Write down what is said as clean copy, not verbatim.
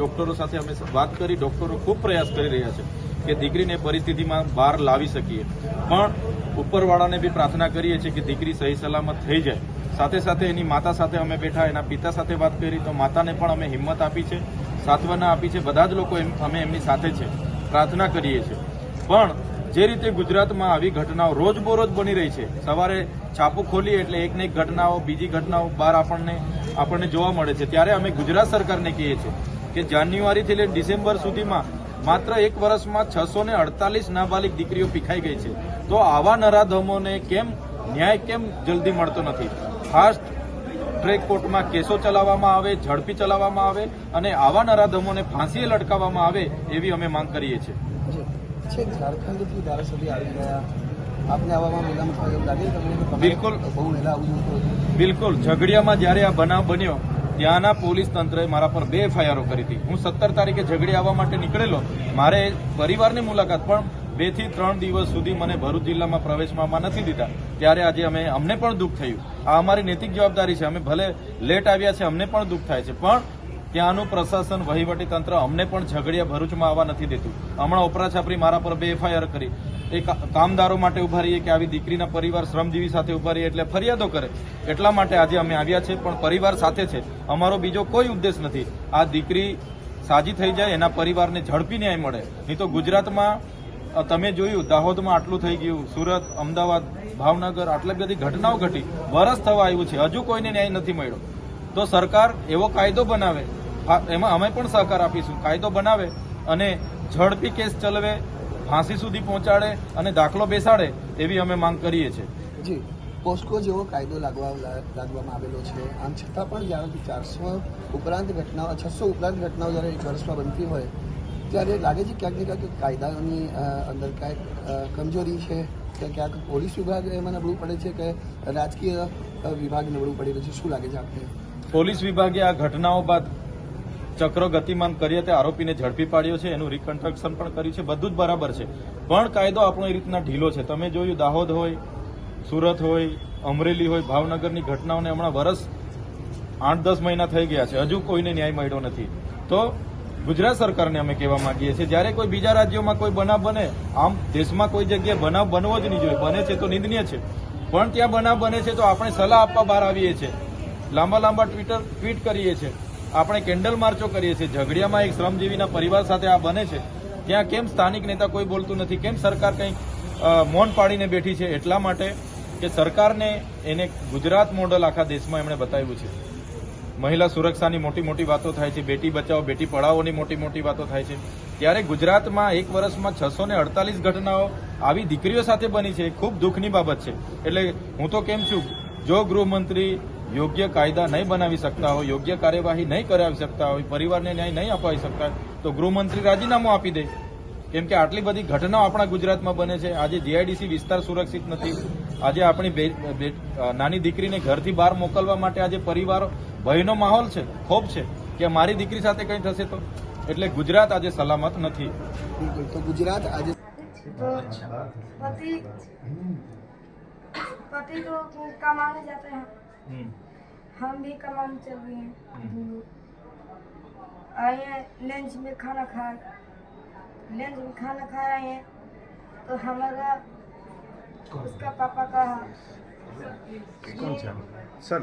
ડોક્ટરો સાથે અમે વાત કરી, ડોક્ટરો ખૂબ પ્રયાસ કરી રહ્યા છે કે દીકરીને પરિસ્થિતિમાં બહાર લાવી શકીએ, પણ ઉપરવાળાને બી પ્રાર્થના કરીએ છીએ કે દીકરી સહી સલામત થઈ જાય. સાથે સાથે એની માતા સાથે અમે બેઠા, એના પિતા સાથે વાત કરી તો માતાને પણ અમે હિંમત આપી છે, સાંત્વના આપી છે. બધા જ લોકો અમે એમની સાથે છે, પ્રાર્થના કરીએ છીએ. પણ જે રીતે ગુજરાતમાં આવી ઘટનાઓ રોજબરોજ બની રહી છે, સવારે છાપું ખોલીએ એટલે એક ને એક ઘટનાઓ, બીજી ઘટનાઓ બહાર આપણને જોવા મળે છે, ત્યારે અમે ગુજરાત સરકારને કહીએ છીએ કે જાન્યુઆરીથી લઈને ડિસેમ્બર સુધીમાં માત્ર એક વર્ષમાં 648 નાબાલિગ દીકરીઓ પીખાઈ ગઈ છે. તો આવા નરાધમોને ન્યાય કેમ જલ્દી મળતો નથી? ફાસ્ટ ટ્રેક કોર્ટમાં કેસો ચલાવવામાં આવે, ઝડપી ચલાવવામાં આવે અને આવા નરાધમોને ફાંસીએ લટકાવવામાં આવે એવી અમે માંગ કરીએ છીએ. ઝારખંડથી ધારાસભ્ય આવી ગયા, આપને આવામાં વિલંબ થયો એવું લાગે તમને? બિલકુલ બહુ વહેલા આવું બિલકુલ. ઝઘડિયામાં જ્યારે આ બનાવ બન્યો ત્યાંના પોલીસ તંત્રએ મારા પર 2 FIRઓ કરી હતી. હું 17 તારીખે ઝઘડિયા આવવા માટે નીકળેલો, મારે પરિવારની મુલાકાત, પણ 2 થી 3 દિવસ સુધી મને ભરૂચ જિલ્લામાં પ્રવેશમાં નથી દીધા. ત્યારે આજે અમને પણ દુઃખ થયું. આ અમારી નૈતિક જવાબદારી છે. અમે ભલે લેટ આવ્યા છે, અમને પણ દુઃખ થાય છે, પણ ત્યાંનું પ્રશાસન, વહીવટી તંત્ર અમને પણ ઝઘડિયા ભરૂચમાં આવવા નથી દેતું. હમણાં ઉપરાછાપરી મારા પર 2 FIR કરી. એ કામદારો માટે ઉભા રહીએ કે આવી દીકરીના પરિવાર શ્રમજીવી સાથે ઉભા રહીએ એટલે ફરિયાદો કરે. એટલા માટે આજે અમે આવ્યા છે, પણ પરિવાર સાથે છે. અમારો બીજો કોઈ ઉદ્દેશ નથી. આ દીકરી સાજી થઈ જાય, એના પરિવારને ઝડપી ન્યાય મળે. નહીં તો ગુજરાતમાં તમે જોયું, દાહોદમાં આટલું થઈ ગયું, સુરત, અમદાવાદ, ભાવનગર આટલી બધી ઘટનાઓ ઘટી. વરસ થવા આવ્યું છે, હજુ કોઈને ન્યાય નથી મળ્યો. તો સરકાર એવો કાયદો બનાવે, એમાં અમે પણ સહકાર આપીશું. કાયદો બનાવે અને ઝડપી કેસ ચલાવે, ફાંસી સુધી પહોંચાડે અને દાખલો બેસાડે એવી અમે માંગ કરીએ છીએ. જી, પોસ્કો જેવો કાયદો લાદવામાં આવેલો છે, આમ છતાં પણ જ્યારે 400 ઉપરાંત ઘટનાઓ, 600 ઉપરાંત ઘટનાઓ જ્યારે એક વર્ષમાં બનતી હોય ત્યારે લાગે છે ક્યાંક ને ક્યાંક કાયદાની અંદર ક્યાંક કમજોરી છે, કે ક્યાંક પોલીસ વિભાગ એમાં નબળું પડે છે કે રાજકીય વિભાગ નબળું પડી રહ્યું છે? શું લાગે છે આપને? પોલીસ વિભાગે આ ઘટનાઓ બાદ ચક્રો ગતિમાન કરી તે આરોપીને ઝડપી પાડ્યો છે, એનું રિકન્સ્ટ્રક્શન પણ કર્યું છે, બધું જ બરાબર છે. પણ કાયદો આપણો એ રીતના ઢીલો છે. તમે જોયું, દાહોદ હોય, સુરત હોય, અમરેલી હોય, ભાવનગરની ઘટનાઓને હમણાં વર્ષ 8-10 મહિના થઈ ગયા છે, હજુ કોઈને ન્યાય મળ્યો નથી. તો ગુજરાત સરકારને અમે કહેવા માંગીએ છીએ, જ્યારે કોઈ બીજા રાજ્યોમાં કોઈ બનાવ બને, આમ દેશમાં કોઈ જગ્યાએ બનાવ બનવો જ નહીં જોઈએ. બને છે તો નિંદનીય છે, પણ ત્યાં બનાવ બને છે તો આપણે સલાહ આપવા બહાર આવીએ છીએ, લાંબા ટ્વીટ કરીએ છીએ, આપણે કેન્ડલ માર્ચો કરીએ છીએ. ઝઘડિયામાં એક શ્રમજીવીના પરિવાર સાથે આ બને છે, ત્યાં કેમ સ્થાનિક નેતા કોઈ બોલતું નથી? કેમ સરકાર કંઈક મૌન પાડીને બેઠી છે? એટલા માટે કે સરકારને એને ગુજરાત મોડલ આખા દેશમાં એમણે બતાવ્યું છે. મહિલા સુરક્ષાની મોટી મોટી વાતો થાય છે, બેટી બચાવો બેટી પઢાઓની મોટી મોટી વાતો થાય છે, ત્યારે ગુજરાતમાં એક વર્ષમાં 648 ઘટનાઓ આવી દીકરીઓ સાથે બની છે. ખૂબ દુઃખની બાબત છે. એટલે હું તો કેમ છું, જો ગૃહમંત્રી યોગ્ય કાયદા નહીં બનાવી શકતા હોય, યોગ્ય કાર્યવાહી નહીં કરાવી શકતા હોય, પરિવારને ન્યાય નહીં અપાવી શકતા હોય, તો ગૃહમંત્રી રાજીનામું આપી દે. કેમ કે આટલી બધી ઘટનાઓ આપણા ગુજરાતમાં બને છે. આજે GIDC વિસ્તાર સુરક્ષિત નથી. આજે આપણી નાની દીકરીને ઘરથી બહાર મોકલવા માટે આજે પરિવારો ભયનો માહોલ છે, ખોફ છે કે મારી દીકરી સાથે કંઈ થશે તો. એટલે ગુજરાત આજે સલામત નથી. બિલકુલ. તો ગુજરાત આજે पति तो कमाने जाते हैं, हम भी कमाने चल रहे हैं। आए हैं लंच में खाना खाया है तो हमारा उसका पापा का कौन सा सर?